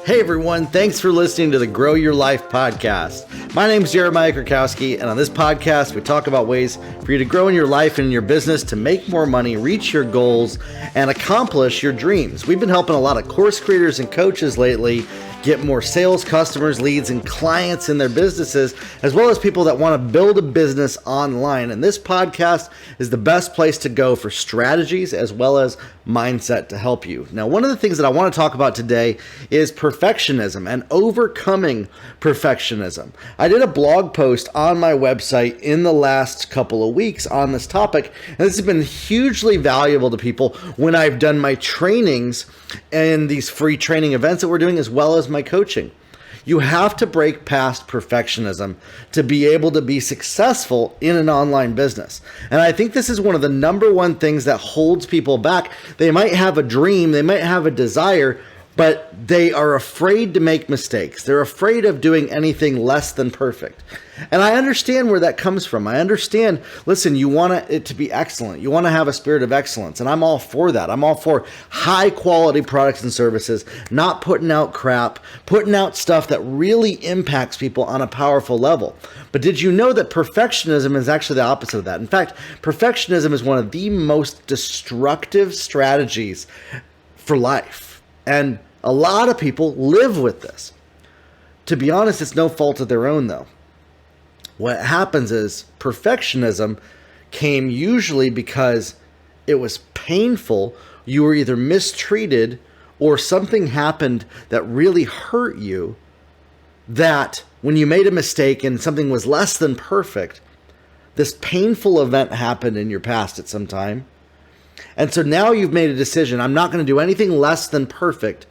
Hey everyone, thanks for listening to the Grow Your Life podcast. My name is Jeremiah Krakowski, and on this podcast, we talk about ways for you to grow in your life and in your business to make more money, reach your goals, and accomplish your dreams. We've been helping a lot of course creators and coaches lately get more sales, customers, leads, and clients in their businesses, as well as people that want to build a business online. And this podcast is the best place to go for strategies as well as mindset to help you. Now, one of the things that I want to talk about today is perfectionism and overcoming perfectionism. I did a blog post on my website in the last couple of weeks on this topic, and this has been hugely valuable to people when I've done my trainings and these free training events that we're doing, as well as my coaching. You have to break past perfectionism to be able to be successful in an online business. And I think this is one of the number one things that holds people back. They might have a dream, they might have a desire, but they are afraid to make mistakes. They're afraid of doing anything less than perfect. And I understand where that comes from. I understand, listen, you want it to be excellent. You want to have a spirit of excellence. And I'm all for that. I'm all for high quality products and services, not putting out crap, putting out stuff that really impacts people on a powerful level. But did you know that perfectionism is actually the opposite of that? In fact, perfectionism is one of the most destructive strategies for life. And a lot of people live with this. To be honest, it's no fault of their own, though. What happens is perfectionism came usually because it was painful. You were either mistreated or something happened that really hurt you, that when you made a mistake and something was less than perfect, this painful event happened in your past at some time. And so now you've made a decision. I'm not going to do anything less than perfect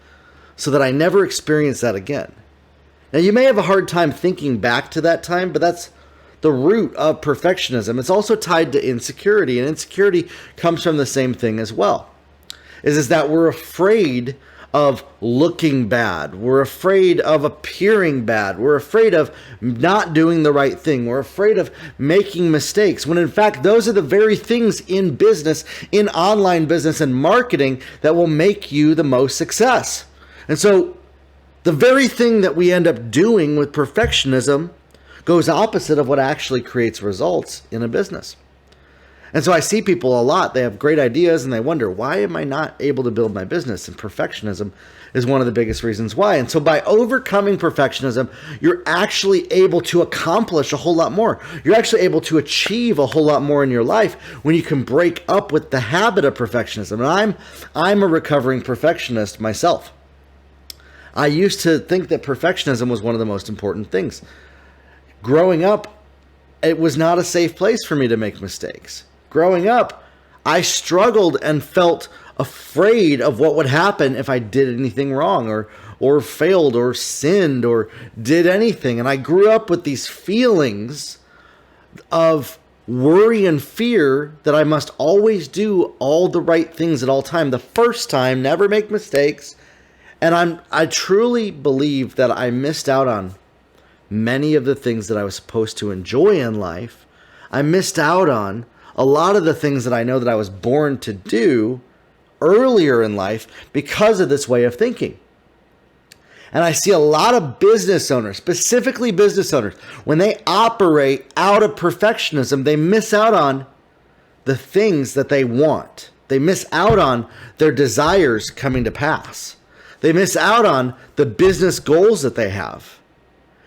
so that I never experience that again. Now, you may have a hard time thinking back to that time, but that's the root of perfectionism. It's also tied to insecurity, and insecurity comes from the same thing as well. Is that we're afraid of looking bad. We're afraid of appearing bad. We're afraid of not doing the right thing. We're afraid of making mistakes, when in fact, those are the very things in business, in online business and marketing, that will make you the most success. And so the very thing that we end up doing with perfectionism goes opposite of what actually creates results in a business. And so I see people a lot, they have great ideas and they wonder, why am I not able to build my business? And perfectionism is one of the biggest reasons why. And so by overcoming perfectionism, you're actually able to accomplish a whole lot more. You're actually able to achieve a whole lot more in your life when you can break up with the habit of perfectionism. And I'm a recovering perfectionist myself. I used to think that perfectionism was one of the most important things. Growing up, it was not a safe place for me to make mistakes. Growing up, I struggled and felt afraid of what would happen if I did anything wrong or failed or sinned or did anything. And I grew up with these feelings of worry and fear that I must always do all the right things at all time. The first time, never make mistakes. And I truly believe that I missed out on many of the things that I was supposed to enjoy in life. I missed out on a lot of the things that I know that I was born to do earlier in life because of this way of thinking. And I see a lot of business owners, specifically business owners, when they operate out of perfectionism, they miss out on the things that they want. They miss out on their desires coming to pass. They miss out on the business goals that they have.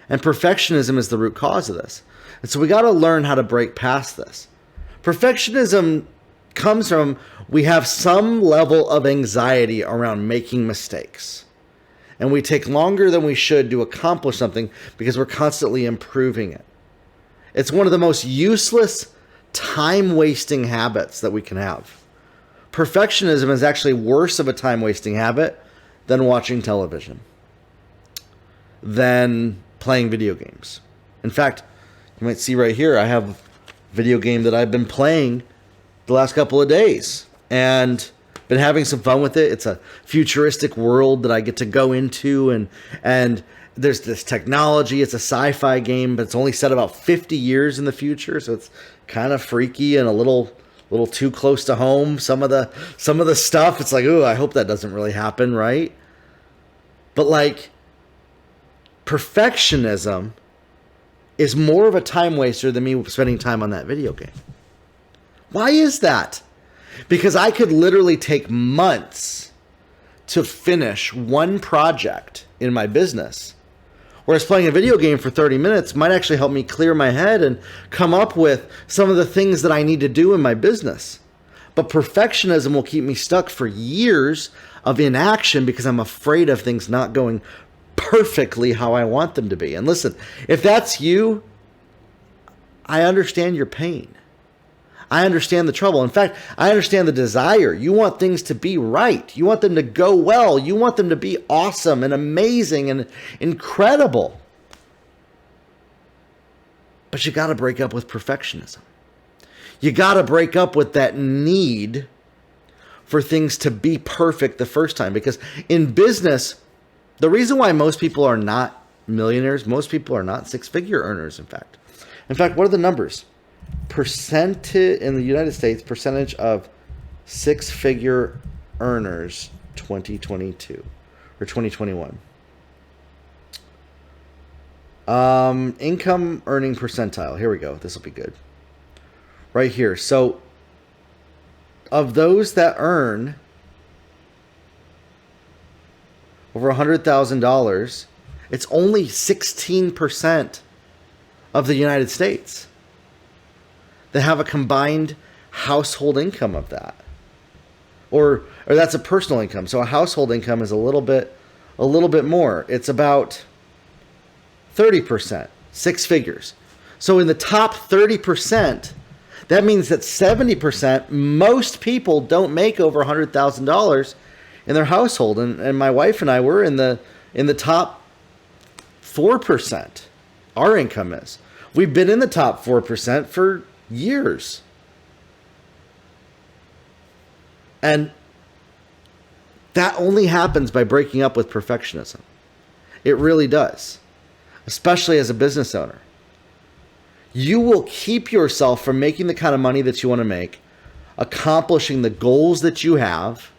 And perfectionism is the root cause of this. And so we got to learn how to break past this. Perfectionism comes from we have some level of anxiety around making mistakes. And we take longer than we should to accomplish something because we're constantly improving it. It's one of the most useless, time-wasting habits that we can have. Perfectionism is actually worse of a time-wasting habit than watching television, than playing video games. In fact, you might see right here, I have a video game that I've been playing the last couple of days and been having some fun with it. It's a futuristic world that I get to go into, and there's this technology. It's a sci-fi game, but it's only set about 50 years in the future, so it's kind of freaky and a little too close to home. Some of the stuff, it's like, ooh, I hope that doesn't really happen, right? But like, Perfectionism is more of a time waster than me spending time on that video game. Why is that? Because I could literally take months to finish one project in my business. Whereas playing a video game for 30 minutes might actually help me clear my head and come up with some of the things that I need to do in my business. But perfectionism will keep me stuck for years of inaction because I'm afraid of things not going perfectly how I want them to be. And listen, if that's you, I understand your pain. I understand the trouble. In fact, I understand the desire. You want things to be right. You want them to go well. You want them to be awesome and amazing and incredible. But you got to break up with perfectionism. You got to break up with that need for things to be perfect the first time. Because in business, the reason why most people are not millionaires, most people are not six-figure earners, in fact. What are the numbers? Percentage in the United States, percentage of six-figure earners 2022 or 2021. Income earning percentile. Here we go. This will be good. Right here. So of those that earn over $100,000, it's only 16% of the United States that have a combined household income of that. Or that's a personal income. So a household income is a little bit more. It's about 30%, six figures. So in the top 30%, that means that 70%, most people don't make over $100,000 in their household. And my wife and I were in the top 4%. Our income is. We've been in the top 4% for years. And that only happens by breaking up with perfectionism. It really does. Especially as a business owner. You will keep yourself from making the kind of money that you want to make, accomplishing the goals that you have,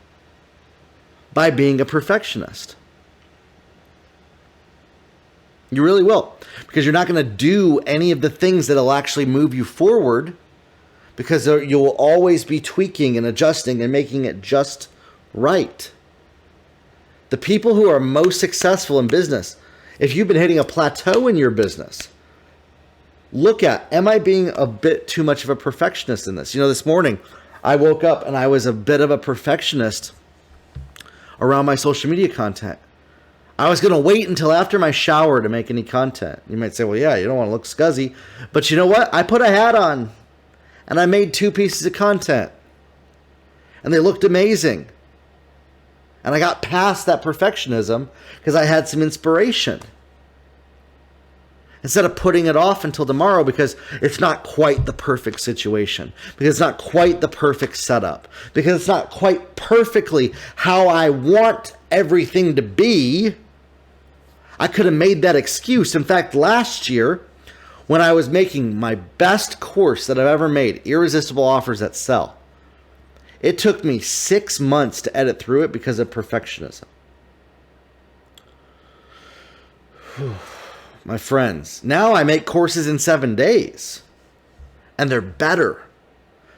by being a perfectionist. You really will. Because you're not going to do any of the things that will actually move you forward, because you will always be tweaking and adjusting and making it just right. The people who are most successful in business, if you've been hitting a plateau in your business, look at, am I being a bit too much of a perfectionist in this? This morning I woke up and I was a bit of a perfectionist around my social media content. I was going to wait until after my shower to make any content. You might say, well, yeah, you don't want to look scuzzy. But you know what? I put a hat on and I made 2 pieces of content. And they looked amazing. And I got past that perfectionism because I had some inspiration. Instead of putting it off until tomorrow because it's not quite the perfect situation, because it's not quite the perfect setup, because it's not quite perfectly how I want everything to be, I could have made that excuse. In fact, last year, when I was making my best course that I've ever made, Irresistible Offers That Sell, it took me 6 months to edit through it because of perfectionism. My friends, now I make courses in 7 days, and they're better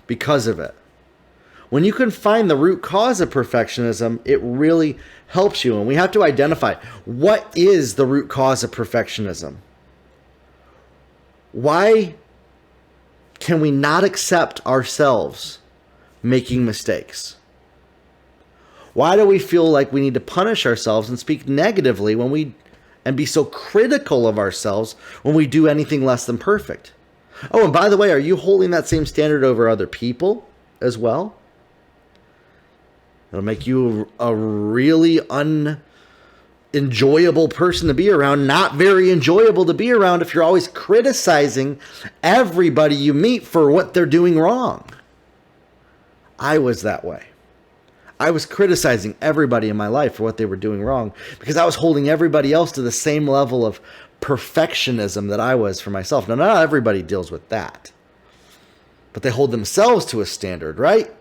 because of it. When you can find the root cause of perfectionism, it really helps you. And we have to identify, what is the root cause of perfectionism? Why can we not accept ourselves making mistakes? Why do we feel like we need to punish ourselves and speak negatively and be so critical of ourselves when we do anything less than perfect? Oh, and by the way, are you holding that same standard over other people as well? It'll make you a really unenjoyable person to be around, not very enjoyable to be around if you're always criticizing everybody you meet for what they're doing wrong. I was that way. I was criticizing everybody in my life for what they were doing wrong because I was holding everybody else to the same level of perfectionism that I was for myself. Now, not everybody deals with that, but they hold themselves to a standard, right?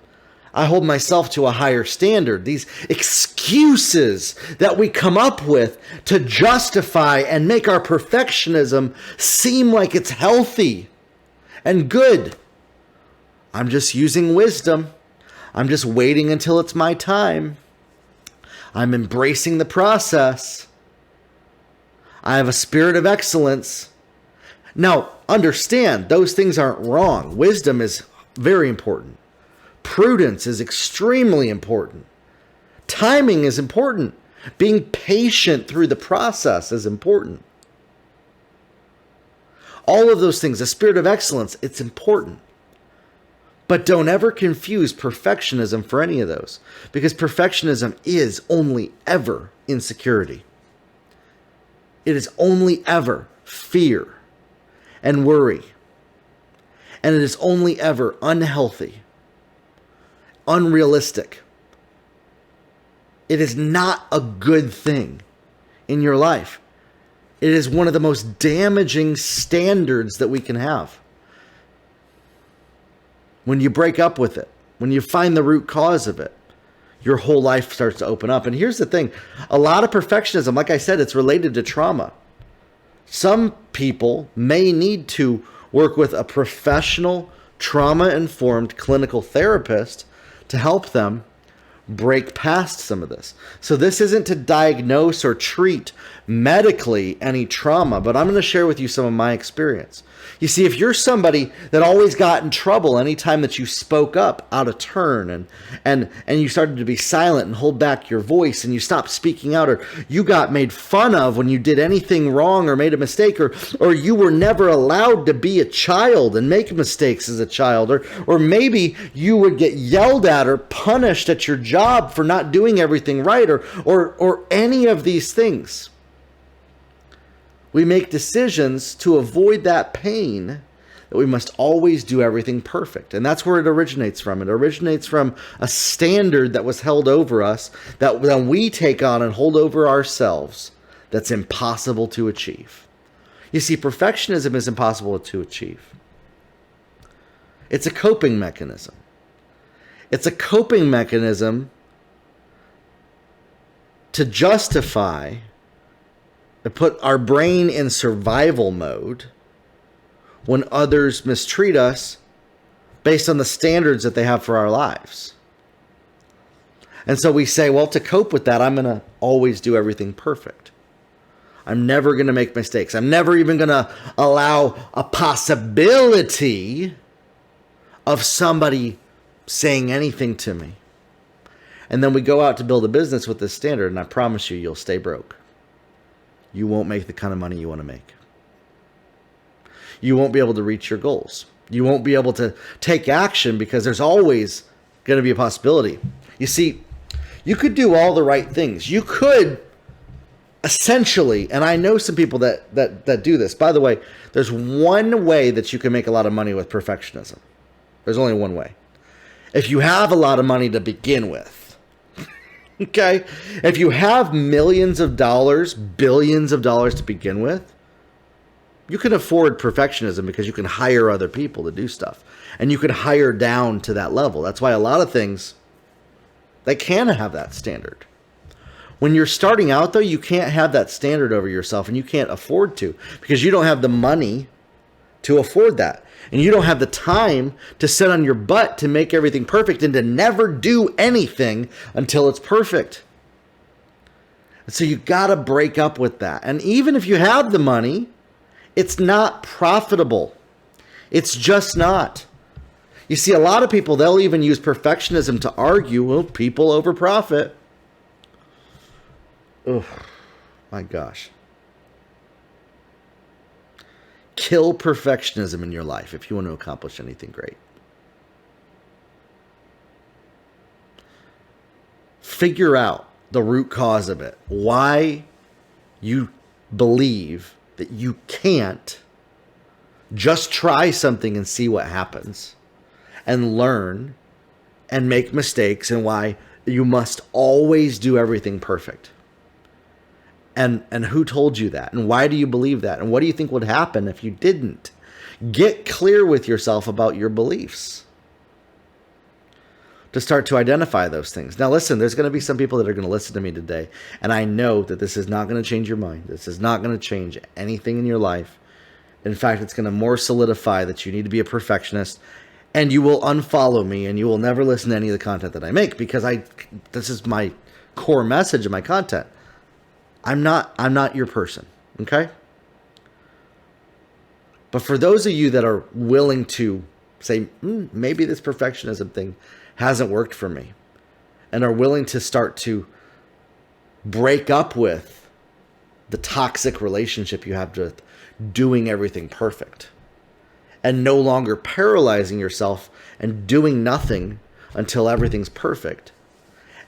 I hold myself to a higher standard. These excuses that we come up with to justify and make our perfectionism seem like it's healthy and good. I'm just using wisdom. I'm just waiting until it's my time. I'm embracing the process. I have a spirit of excellence. Now, understand, those things aren't wrong. Wisdom is very important. Prudence is extremely important. Timing is important. Being patient through the process is important. All of those things, the spirit of excellence, it's important. But don't ever confuse perfectionism for any of those, because perfectionism is only ever insecurity. It is only ever fear and worry. And it is only ever unhealthy, unrealistic. It is not a good thing in your life. It is one of the most damaging standards that we can have. When you break up with it, when you find the root cause of it, your whole life starts to open up. And here's the thing. A lot of perfectionism, like I said, it's related to trauma. Some people may need to work with a professional, trauma-informed clinical therapist to help them break past some of this. So this isn't to diagnose or treat medically any trauma, but I'm going to share with you some of my experience. You see, if you're somebody that always got in trouble anytime that you spoke up out of turn and you started to be silent and hold back your voice and you stopped speaking out, or you got made fun of when you did anything wrong or made a mistake, or you were never allowed to be a child and make mistakes as a child, or maybe you would get yelled at or punished at your job for not doing everything right, or any of these things. We make decisions to avoid that pain, that we must always do everything perfect. And that's where it originates from. It originates from a standard that was held over us, that then we take on and hold over ourselves, that's impossible to achieve. You see, perfectionism is impossible to achieve. It's a coping mechanism. It's a coping mechanism to justify, to put our brain in survival mode when others mistreat us based on the standards that they have for our lives. And so we say, well, to cope with that, I'm going to always do everything perfect. I'm never going to make mistakes. I'm never even going to allow a possibility of somebody saying anything to me. And then we go out to build a business with this standard, and I promise you, you'll stay broke. You won't make the kind of money you want to make. You won't be able to reach your goals. You won't be able to take action because there's always going to be a possibility. You see, you could do all the right things. You could essentially, and I know some people that do this. By the way, there's one way that you can make a lot of money with perfectionism. There's only one way. If you have a lot of money to begin with. Okay? If you have millions of dollars, billions of dollars to begin with, you can afford perfectionism because you can hire other people to do stuff. And you can hire down to that level. That's why a lot of things, they can have that standard. When you're starting out, though, you can't have that standard over yourself, and you can't afford to because you don't have the money to afford that. And you don't have the time to sit on your butt to make everything perfect and to never do anything until it's perfect. And so you got to break up with that. And even if you have the money, it's not profitable. It's just not. You see, a lot of people, they'll even use perfectionism to argue, well, people over profit. Oh, my gosh. Kill perfectionism in your life if you want to accomplish anything great. Figure out the root cause of it. Why you believe that you can't just try something and see what happens and learn and make mistakes, and why you must always do everything perfect. And who told you that? And why do you believe that? And what do you think would happen if you didn't? Get clear with yourself about your beliefs. to start to identify those things. Now, listen, there's going to be some people that are going to listen to me today, and I know that this is not going to change your mind. This is not going to change anything in your life. In fact, it's going to more solidify that you need to be a perfectionist, and you will unfollow me, and you will never listen to any of the content that I make, because this is my core message of my content. I'm not your person, okay? But for those of you that are willing to say, maybe this perfectionism thing hasn't worked for me, and are willing to start to break up with the toxic relationship you have with doing everything perfect, and no longer paralyzing yourself and doing nothing until everything's perfect,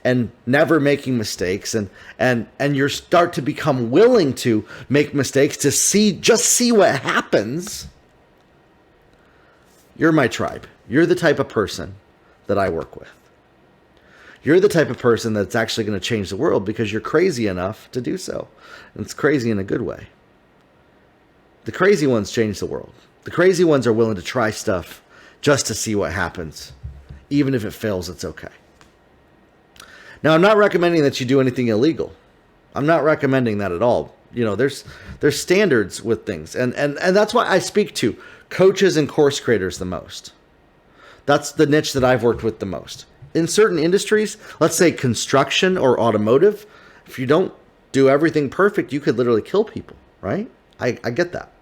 and never making mistakes, and you start to become willing to make mistakes to see what happens. You're my tribe. You're the type of person that I work with. You're the type of person that's actually going to change the world, because you're crazy enough to do so. And it's crazy in a good way. The crazy ones change the world. The crazy ones are willing to try stuff just to see what happens. Even if it fails, it's okay. Now, I'm not recommending that you do anything illegal. I'm not recommending that at all. There's standards with things. And that's why I speak to coaches and course creators the most. That's the niche that I've worked with the most. In certain industries, let's say construction or automotive, if you don't do everything perfect, you could literally kill people, right? I get that.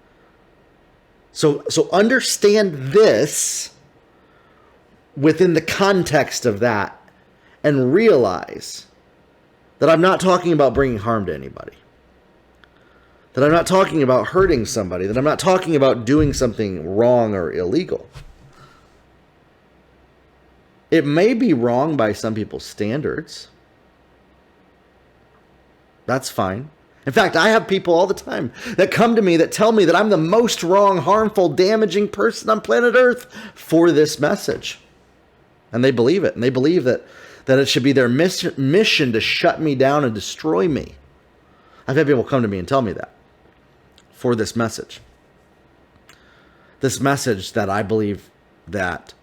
So understand this within the context of that, and realize that I'm not talking about bringing harm to anybody. That I'm not talking about hurting somebody. That I'm not talking about doing something wrong or illegal. It may be wrong by some people's standards. That's fine. In fact, I have people all the time that come to me that tell me that I'm the most wrong, harmful, damaging person on planet Earth for this message. And they believe it. And they believe that it should be their mission to shut me down and destroy me. I've had people come to me and tell me that for this message. This message that I believe that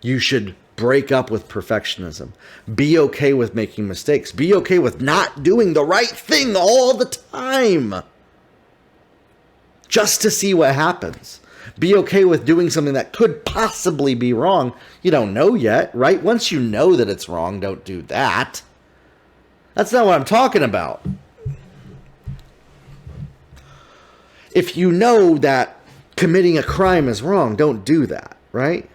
you should break up with perfectionism. Be okay with making mistakes. Be okay with not doing the right thing all the time, just to see what happens. Be okay with doing something that could possibly be wrong. You don't know yet, right? Once you know that it's wrong, don't do that. That's not what I'm talking about. If you know that committing a crime is wrong, don't do that, right?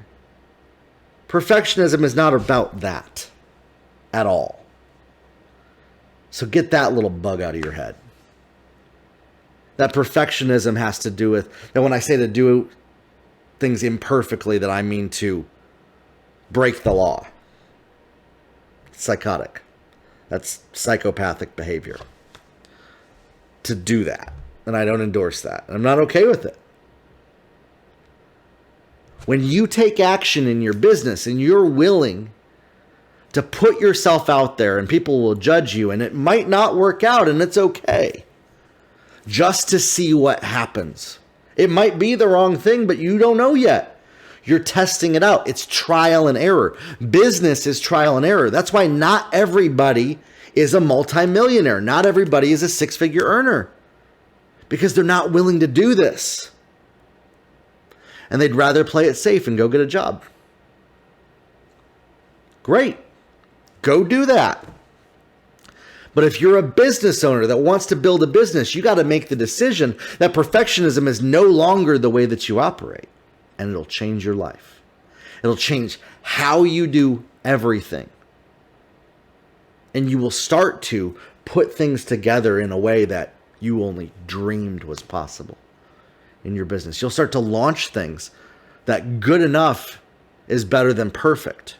Perfectionism is not about that at all. So get that little bug out of your head. That perfectionism has to do with, that when I say to do things imperfectly, that I mean to break the law. It's psychotic. That's psychopathic behavior. To do that. And I don't endorse that. I'm not okay with it. When you take action in your business and you're willing to put yourself out there, and people will judge you, and it might not work out, and it's okay, just to see what happens. It might be the wrong thing, but you don't know yet. You're testing it out. It's trial and error. Business is trial and error. That's why not everybody is a multimillionaire. Not everybody is a six-figure earner, because they're not willing to do this. And they'd rather play it safe and go get a job. Great. Go do that. But if you're a business owner that wants to build a business, you got to make the decision that perfectionism is no longer the way that you operate. And it'll change your life. It'll change how you do everything. And you will start to put things together in a way that you only dreamed was possible in your business. You'll start to launch things that good enough is better than perfect.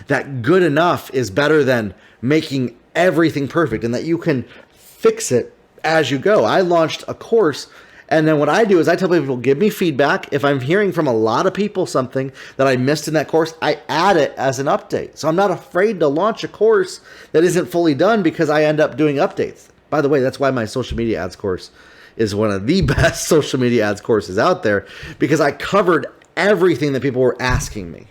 That good enough is better than making everything perfect, and that you can fix it as you go. I launched a course, and then what I do is I tell people, give me feedback. If I'm hearing from a lot of people something that I missed in that course, I add it as an update. So I'm not afraid to launch a course that isn't fully done, because I end up doing updates. By the way, that's why my social media ads course is one of the best social media ads courses out there, because I covered everything that people were asking me.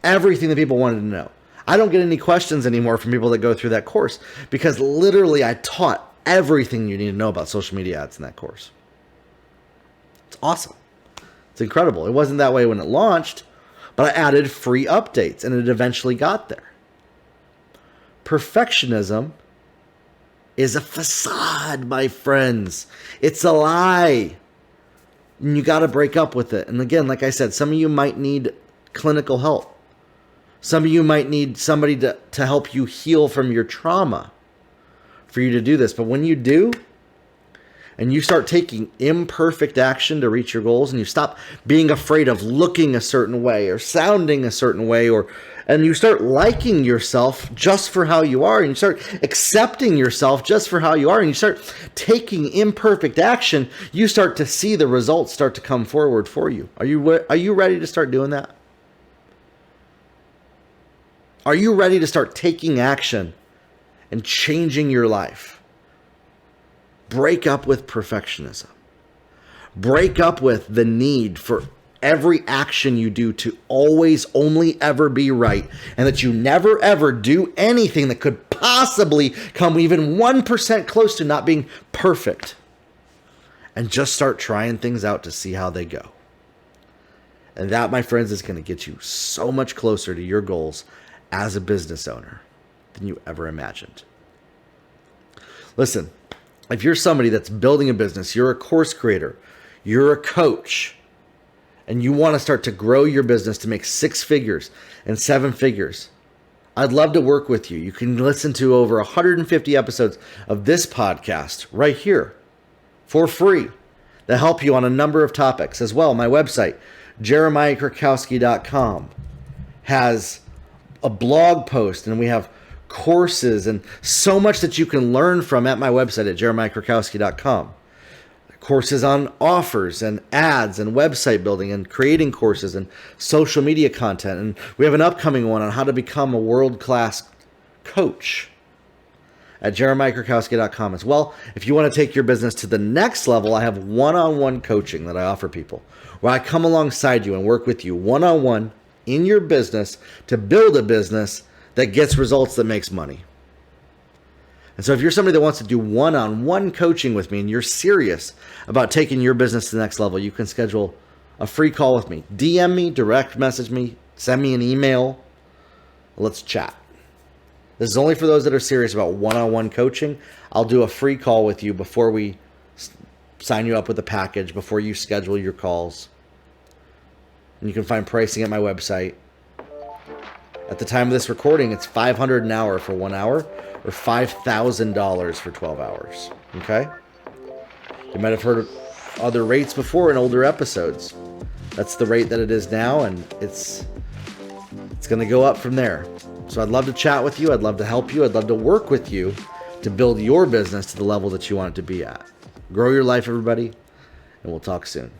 everything that people wanted to know. I don't get any questions anymore from people that go through that course because literally I taught everything you need to know about social media ads in that course. It's awesome. It's incredible. It wasn't that way when it launched, but I added free updates and it eventually got there. Perfectionism is a facade, my friends. It's a lie. And you got to break up with it. And again, like I said, some of you might need clinical help. Some of you might need somebody to help you heal from your trauma for you to do this. But when you do, and you start taking imperfect action to reach your goals, and you stop being afraid of looking a certain way or sounding a certain way, and you start liking yourself just for how you are, and you start accepting yourself just for how you are, and you start taking imperfect action, you start to see the results start to come forward for you. Are you ready to start doing that? Are you ready to start taking action and changing your life? Break up with perfectionism. Break up with the need for every action you do to always only ever be right, and that you never ever do anything that could possibly come even 1% close to not being perfect. And just start trying things out to see how they go. And that, my friends, is going to get you so much closer to your goals as a business owner than you ever imagined. Listen, if you're somebody that's building a business, you're a course creator, you're a coach, and you want to start to grow your business to make 6 figures and 7 figures, I'd love to work with you. You can listen to over 150 episodes of this podcast right here for free that help you on a number of topics as well. My website, jeremiahkrakowski.com, has a blog post, and we have courses and so much that you can learn from at my website at jeremiahkrakowski.com. Courses on offers and ads and website building and creating courses and social media content. And we have an upcoming one on how to become a world-class coach at jeremiahkrakowski.com as well. If you want to take your business to the next level, I have one-on-one coaching that I offer people, where I come alongside you and work with you one-on-one in your business to build a business that gets results, that makes money. And so if you're somebody that wants to do one-on-one coaching with me and you're serious about taking your business to the next level, you can schedule a free call with me. DM me, direct message me, send me an email. Let's chat. This is only for those that are serious about one-on-one coaching. I'll do a free call with you before we sign you up with a package, before you schedule your calls. And you can find pricing at my website. At the time of this recording, it's $500 an hour for 1 hour, or $5,000 for 12 hours. Okay? You might have heard other rates before in older episodes. That's the rate that it is now, and it's going to go up from there. So I'd love to chat with you. I'd love to help you. I'd love to work with you to build your business to the level that you want it to be at. Grow your life, everybody, and we'll talk soon.